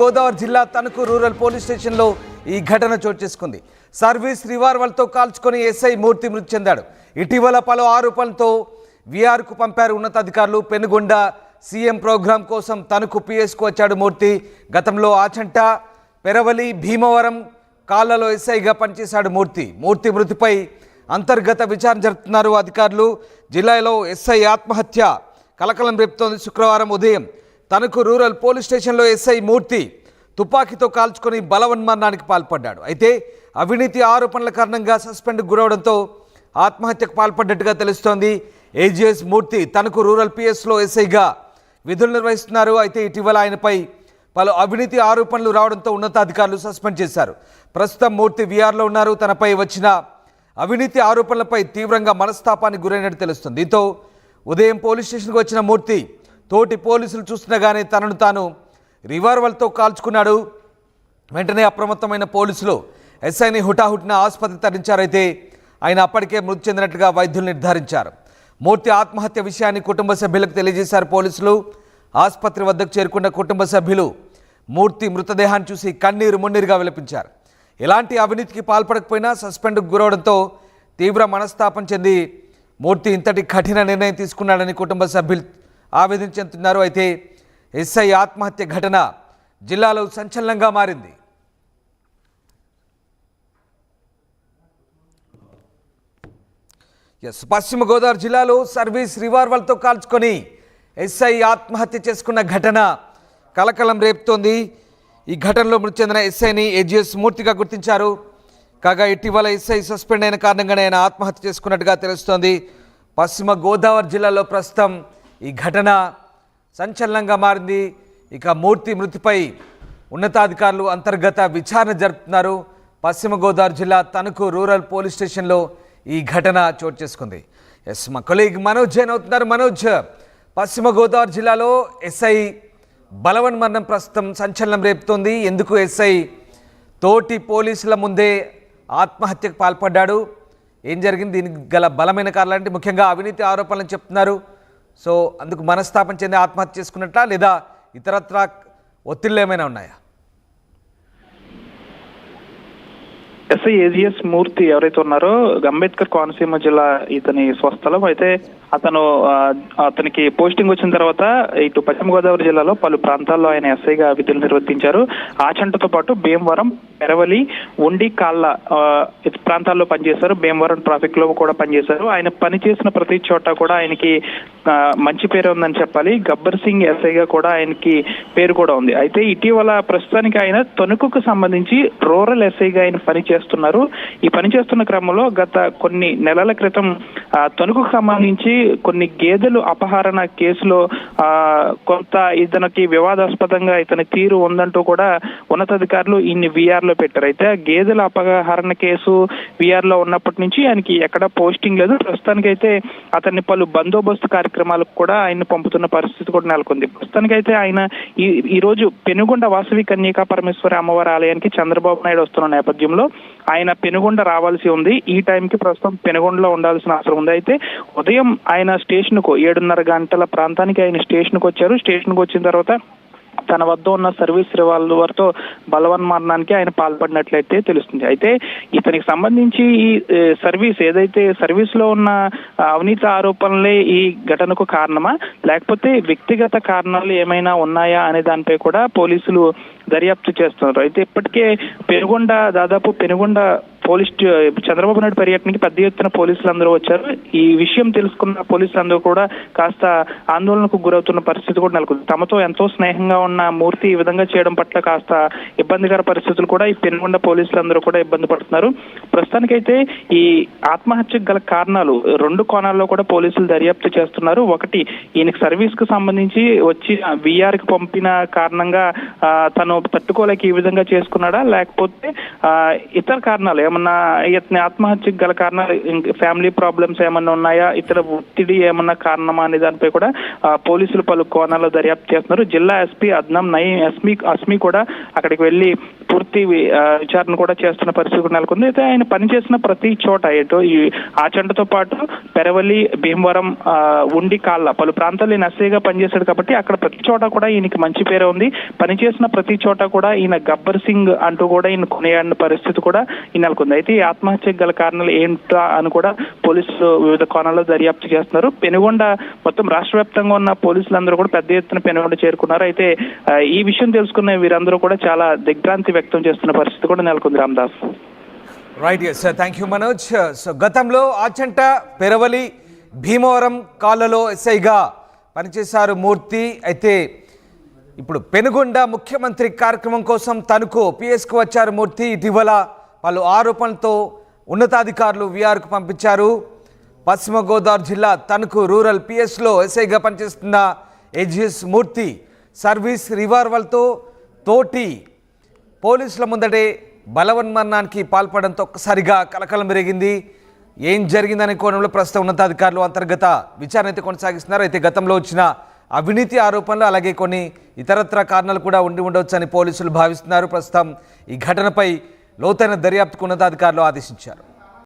గోదావరి జిల్లా Tanuku rural police స్టేషన్లో ఈ ఘటన చోటు చేసుకుంది. సర్వీస్ రివాల్వర్తో కాల్చుకొని ఎస్ఐ మూర్తి మృతి చెందాడు. ఇటీవల పలు ఆరోపణలతో విఆర్కు పంపారు ఉన్నతాధికారులు. పెనుగొండ సీఎం ప్రోగ్రాం కోసం తణుకు పిఎస్కు వచ్చాడు మూర్తి. గతంలో ఆచంట, పెరవలి, భీమవరం కాళ్లలో ఎస్ఐగా పనిచేశాడు మూర్తి. మూర్తి మృతిపై అంతర్గత విచారణ జరుపుతున్నారు అధికారులు. జిల్లాలో ఎస్ఐ ఆత్మహత్య కలకలం రేపుతోంది. శుక్రవారం ఉదయం తణుకు రూరల్ పోలీస్ స్టేషన్లో ఎస్ఐ మూర్తి తుపాకీతో కాల్చుకొని బలవన్మరణానికి పాల్పడ్డాడు. అయితే అవినీతి ఆరోపణల కారణంగా సస్పెండ్కు గురవడంతో ఆత్మహత్యకు పాల్పడ్డట్టుగా తెలుస్తోంది. ఏజీఎస్ మూర్తి తణుకు రూరల్ పిఎస్లో ఎస్ఐగా విధులు నిర్వహిస్తున్నారు. అయితే ఇటీవల ఆయనపై పలు అవినీతి ఆరోపణలు రావడంతో ఉన్నతాధికారులు సస్పెండ్ చేశారు. ప్రస్తుతం మూర్తి విఆర్లో ఉన్నారు. తనపై వచ్చిన అవినీతి ఆరోపణలపై తీవ్రంగా మనస్తాపానికి గురైనట్టు తెలుస్తుంది. దీంతో ఉదయం పోలీస్ స్టేషన్కి వచ్చిన మూర్తి తోటి పోలీసులు చూస్తుండగానే తనను తాను రివాల్వర్తో కాల్చుకున్నాడు. వెంటనే అప్రమత్తమైన పోలీసులు ఎస్ఐని హుటాహుటిన ఆసుపత్రికి తరలించారైతే ఆయన అప్పటికే మృతి చెందినట్లుగా వైద్యులు నిర్ధారించారు. మూర్తి ఆత్మహత్య విషయాన్ని కుటుంబ సభ్యులకు తెలియజేశారు పోలీసులు. ఆసుపత్రి వద్దకు చేరుకున్న కుటుంబ సభ్యులు మూర్తి మృతదేహాన్ని చూసి కన్నీరు మున్నీరుగా విలపించారు. ఎలాంటి అవినీతికి పాల్పడకపోయినా సస్పెండ్కు గురవడంతో తీవ్ర మనస్తాపం చెంది మూర్తి ఇంతటి కఠిన నిర్ణయం తీసుకున్నాడని కుటుంబ సభ్యులు ఆవేదన చెందుతున్నారు. అయితే ఎస్ఐ ఆత్మహత్య ఘటన జిల్లాలో సంచలనంగా మారింది. పశ్చిమ గోదావరి జిల్లాలో సర్వీస్ రివాల్వర్తో కాల్చుకొని ఎస్ఐ ఆత్మహత్య చేసుకున్న ఘటన కలకలం రేపుతోంది. ఈ ఘటనలో మృతి చెందిన ఎస్ఐని ఏజీఎస్ మూర్తిగా గుర్తించారు. కాగా ఇటీవల ఎస్ఐ సస్పెండ్ అయిన కారణంగానే ఆయన ఆత్మహత్య చేసుకున్నట్టుగా తెలుస్తోంది. పశ్చిమ గోదావరి జిల్లాలో ప్రస్తుతం ఈ ఘటన సంచలనంగా మారింది. ఇక మూర్తి మృతిపై ఉన్నతాధికారులు అంతర్గత విచారణ జరుపుతున్నారు. పశ్చిమ గోదావరి జిల్లా తణుకు రూరల్ పోలీస్ స్టేషన్లో ఈ ఘటన చోటు చేసుకుంది. మా కొలీగ్ మనోజ్ జైన్ అవుతున్నారు. మనోజ్, పశ్చిమ గోదావరి జిల్లాలో ఎస్ఐ బలవన్మరణం ప్రస్తుతం సంచలనం రేపుతోంది. ఎందుకు ఎస్ఐ తోటి పోలీసుల ముందే ఆత్మహత్యకు పాల్పడ్డాడు? ఏం జరిగింది? దీనికి గల బలమైన కారణాలంటే ముఖ్యంగా అవినీతి ఆరోపణలు చెప్తున్నారు. సో అందుకు మనస్తాపం చెంది ఆత్మహత్య చేసుకున్నట్లా, లేదా ఇతరత్రా ఒత్తిళ్ళు ఏమైనా ఉన్నాయా? ఎస్ఐ ఏజీఎస్ మూర్తి ఎవరైతే ఉన్నారో అంబేద్కర్ కోనసీమ జిల్లా ఇతని స్వస్థలం. అయితే అతనికి పోస్టింగ్ వచ్చిన తర్వాత ఇటు పశ్చిమ గోదావరి జిల్లాలో పలు ప్రాంతాల్లో ఆయన ఎస్ఐగా విధులు నిర్వర్తించారు. ఆచంటతో పాటు భీమవరం, పెరవలి, ఉండి కాళ్ళ ప్రాంతాల్లో పనిచేశారు. భీమవరం ట్రాఫిక్ లో కూడా పనిచేశారు. ఆయన పనిచేసిన ప్రతి చోట కూడా ఆయనకి మంచి పేరు ఉందని చెప్పాలి. గబ్బర్ సింగ్ ఎస్ఐగా కూడా ఆయనకి పేరు కూడా ఉంది. అయితే ఇటీవల ప్రస్తుతానికి ఆయన తణుకుకు సంబంధించి రూరల్ ఎస్ఐగా ఆయన పనిచేస్తున్నారు. ఈ పనిచేస్తున్న క్రమంలో గత కొన్ని నెలల క్రితం తణుకుకు సంబంధించి కొన్ని గేదెలు అపహరణ కేసులో కొంత ఇతనికి వివాదాస్పదంగా ఇతని తీరు ఉందంటూ కూడా ఉన్నతాధికారులు ఇన్ని విఆర్ లో పెట్టారు. అయితే గేదెల అపహరణ కేసు విఆర్ లో ఉన్నప్పటి నుంచి ఆయనకి ఎక్కడ పోస్టింగ్ లేదు. ప్రస్తుతానికైతే అతన్ని పలు బందోబస్తు కార్యక్రమాలకు కూడా ఆయన పంపుతున్న పరిస్థితి కూడా నెలకొంది. ప్రస్తుతానికైతే ఆయన ఈ రోజు పెనుగొండ వాసవి కన్యకా పరమేశ్వరి అమ్మవారి ఆలయానికి చంద్రబాబు నాయుడు వస్తున్న నేపథ్యంలో ఆయన పెనుగొండ రావాల్సి ఉంది. ఈ టైంకి ప్రస్తుతం పెనుగొండలో ఉండాల్సిన అవసరం ఉంది. అయితే ఉదయం ఆయన స్టేషన్కు 7:30 గంటల ప్రాంతానికి ఆయన స్టేషన్కు వచ్చారు. స్టేషన్కు వచ్చిన తర్వాత తన వద్ద ఉన్న సర్వీస్ రివాల్వర్తో బలవన్మరణానికి ఆయన పాల్పడినట్లయితే తెలుస్తుంది. అయితే ఇతనికి సంబంధించి ఈ సర్వీస్ ఏదైతే సర్వీస్ లో ఉన్న అవినీతి ఆరోపణలే ఈ ఘటనకు కారణమా, లేకపోతే వ్యక్తిగత కారణాలు ఏమైనా ఉన్నాయా అనే దానిపై కూడా పోలీసులు దర్యాప్తు చేస్తున్నారు. అయితే ఇప్పటికే పెనుగొండ పోలీస్ చంద్రబాబు నాయుడు పర్యటనకి పెద్ద ఎత్తున పోలీసులు అందరూ వచ్చారు. ఈ విషయం తెలుసుకున్న పోలీసులందరూ కూడా కాస్త ఆందోళనకు గురవుతున్న పరిస్థితి కూడా నెలకొంది. తమతో ఎంతో స్నేహంగా ఉన్న మూర్తి ఈ విధంగా చేయడం పట్ల కాస్త ఇబ్బందికర పరిస్థితులు కూడా ఈ పెనుగొండ పోలీసులందరూ కూడా ఇబ్బంది పడుతున్నారు. ప్రస్తుతానికైతే ఈ ఆత్మహత్యకు గల కారణాలు 2 కోణాల్లో కూడా పోలీసులు దర్యాప్తు చేస్తున్నారు. ఒకటి, ఈయనకి సర్వీస్ కు సంబంధించి వచ్చి విఆర్ కి పంపిన కారణంగా తను తట్టుకోలేక ఈ విధంగా చేసుకున్నాడా, లేకపోతే ఇతర కారణాలు ఏమన్నా ఇతని ఆత్మహత్యకు గల కారణాలు ఫ్యామిలీ ప్రాబ్లమ్స్ ఏమన్నా ఉన్నాయా, ఇతర ఒత్తిడి ఏమన్నా కారణమా అనే దానిపై కూడా పోలీసులు పలు కోణాల్లో దర్యాప్తు చేస్తున్నారు. జిల్లా ఎస్పీ అద్నం నయీం అస్మీ కూడా అక్కడికి వెళ్లి పూర్తి విచారణ కూడా చేస్తున్న పరిస్థితి కూడా నెలకొంది. అయితే ఆయన పనిచేసిన ప్రతి చోట ఎటు ఈ ఆచంటతో పాటు పెరవలి, భీమవరం, ఉండి, కాళ్ళ పలు ప్రాంతాల్లో ఈయన ఎస్ఐగా పనిచేశాడు కాబట్టి అక్కడ ప్రతి చోట కూడా ఈయనకి మంచి పేరు ఉంది. పనిచేసిన ప్రతి చోట కూడా ఈయన గబ్బర్ సింగ్ అంటూ కూడా ఈయన కొనియాడిన పరిస్థితి కూడా ఈ నెలకొంది. అయితే ఈ ఆత్మహత్యకు గల కారణాలు ఏంటా అని కూడా పోలీసులు వివిధ కోణాల్లో దర్యాప్తు చేస్తున్నారు. పెనుగొండ మొత్తం రాష్ట్ర వ్యాప్తంగా ఉన్న పోలీసులందరూ కూడా పెద్ద ఎత్తున పెనుగొండ చేరుకున్నారు. అయితే ఈ విషయం తెలుసుకున్న వీరందరూ కూడా చాలా దిగ్భ్రాంతి వ్యక్తం చేస్తున్న పరిస్థితి కూడా నెలకొంది. Ramdas. Right, yes sir, thank you Manoj. So గతంలో ఆచంట, పెరవలి, భీమవరం కాళ్ళలో ఎస్ఐగా పనిచేశారు మూర్తి. అయితే ఇప్పుడు పెనుగొండ ముఖ్యమంత్రి కార్యక్రమం కోసం తణుకు పిఎస్కు వచ్చారు మూర్తి. ఇటీవల పలు ఆరోపణలతో ఉన్నతాధికారులు విఆర్కు పంపించారు. పశ్చిమ గోదావరి జిల్లా తణుకు రూరల్ పిఎస్లో ఎస్ఐగా పనిచేస్తున్న ఏజిఎస్ మూర్తి సర్వీస్ రివాల్వర్తో తోటి పోలీసుల ముందటే బలవన్మరణానికి పాల్పడంతో ఒక్కసారిగా కలకలం పెరిగింది. ఏం జరిగిందనే కోణంలో ప్రస్తుతం ఉన్నతాధికారులు అంతర్గత విచారణ అయితే కొనసాగిస్తున్నారు. అయితే గతంలో వచ్చిన అవినీతి ఆరోపణలు అలాగే కొన్ని ఇతరత్ర కారణాలు కూడా ఉండవచ్చని పోలీసులు భావిస్తున్నారు. ప్రస్తుతం ఈ ఘటనపై లోతైన దర్యాప్తుకు ఉన్నతాధికారులు ఆదేశించారు.